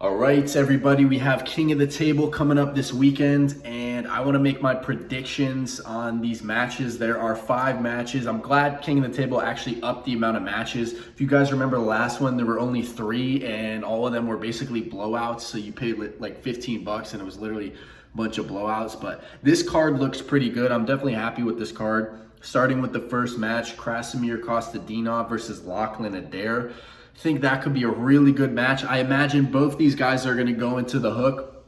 All right, everybody, we have King of the Table coming up this weekend, and I want to make my predictions on these matches. There are 5 matches. I'm glad King of the Table actually upped the amount of matches. If you guys remember the last one, there were only 3, and all of them were basically blowouts, so you paid like 15 bucks, and it was literally a bunch of blowouts. But this card looks pretty good. I'm definitely happy with this card. Starting with the first match, Krasimir Kostadinov versus Lachlan Adair. I think that could be a really good match. I imagine both these guys are going to go into the hook,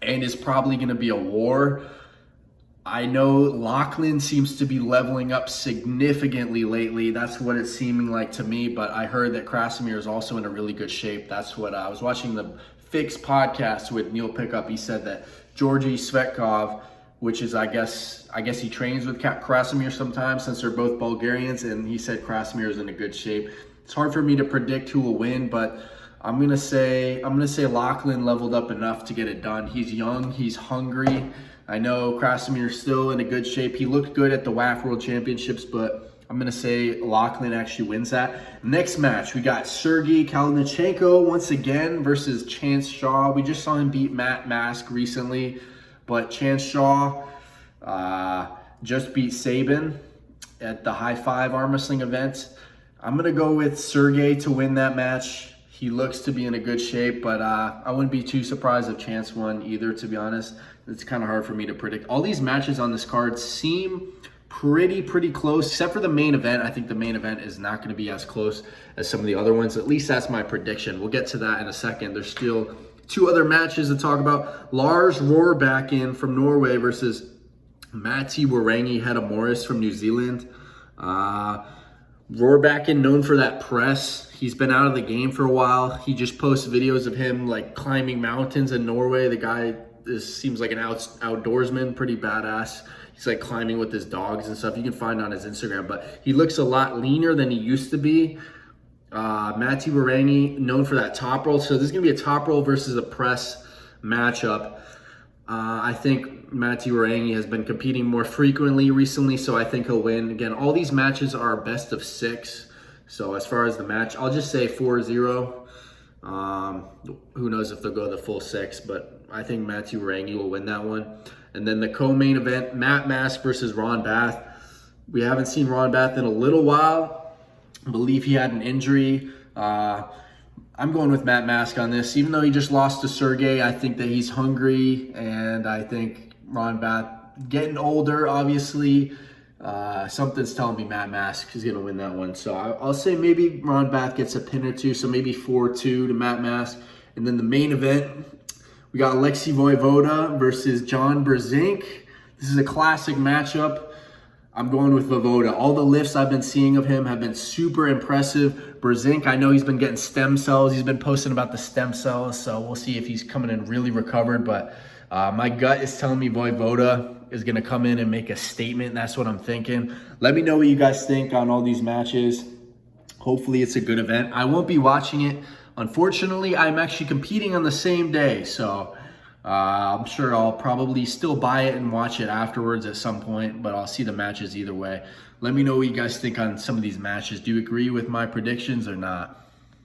and it's probably going to be a war. I know Lachlan seems to be leveling up significantly lately. That's what it's seeming like to me, but I heard that Krasimir is also in a really good shape. That's what I was watching the Fix podcast with Neil Pickup. He said that Georgi Svetkov, which is I guess he trains with Krasimir sometimes since they're both Bulgarians, and he said Krasimir is in a good shape. It's hard for me to predict who will win, but I'm gonna say Lachlan leveled up enough to get it done. He's young, he's hungry. I know Krasimir's still in a good shape. He looked good at the WAF World Championships, but I'm gonna say Lachlan actually wins that. Next match, we got Sergey Kalnichenko once again versus Chance Shaw. We just saw him beat Matt Mask recently, but Chance Shaw just beat Sabin at the High Five arm wrestling event. I'm going to go with Sergey to win that match. He looks to be in a good shape, but I wouldn't be too surprised if Chance won either, to be honest. It's kind of hard for me to predict. All these matches on this card seem pretty close, except for the main event. I think the main event is not going to be as close as some of the other ones. At least that's my prediction. We'll get to that in a second. There's still 2 other matches to talk about. Lars Rohrbacken from Norway versus Matti Warangi Hedda-Morris from New Zealand. Rohrbacken, known for that press. He's been out of the game for a while. He just posts videos of him like climbing mountains in Norway. The guy seems like an outdoorsman, pretty badass. He's like climbing with his dogs and stuff. You can find on his Instagram, but he looks a lot leaner than he used to be. Matti Warangi, known for that top roll. So this is gonna be a top roll versus a press matchup. I think Matti Warangi has been competing more frequently recently, so I think he'll win. Again, all these matches are best of 6. So as far as the match, I'll just say 4-0. Who knows if they'll go the full 6, but I think Matti Warangi will win that one. And then the co-main event, Matt Mask versus Ron Bath. We haven't seen Ron Bath in a little while. I believe he had an injury. I'm going with Matt Mask on this. Even though he just lost to Sergey, I think that he's hungry, and I think Ron Bath, getting older, obviously, something's telling me Matt Mask is going to win that one. So I'll say maybe Ron Bath gets a pin or 2, so maybe 4-2 to Matt Mask. And then the main event, we got Alexei Voivoda versus John Brzenk. This is a classic matchup. I'm going with Voivoda. All the lifts I've been seeing of him have been super impressive. Brzenk, I know he's been getting stem cells. He's been posting about the stem cells, so we'll see if he's coming in really recovered. But my gut is telling me Voivoda is going to come in and make a statement. That's what I'm thinking. Let me know what you guys think on all these matches. Hopefully it's a good event. I won't be watching it. Unfortunately, I'm actually competing on the same day, so I'm sure I'll probably still buy it and watch it afterwards at some point, but I'll see the matches either way. Let me know what you guys think on some of these matches. Do you agree with my predictions or not?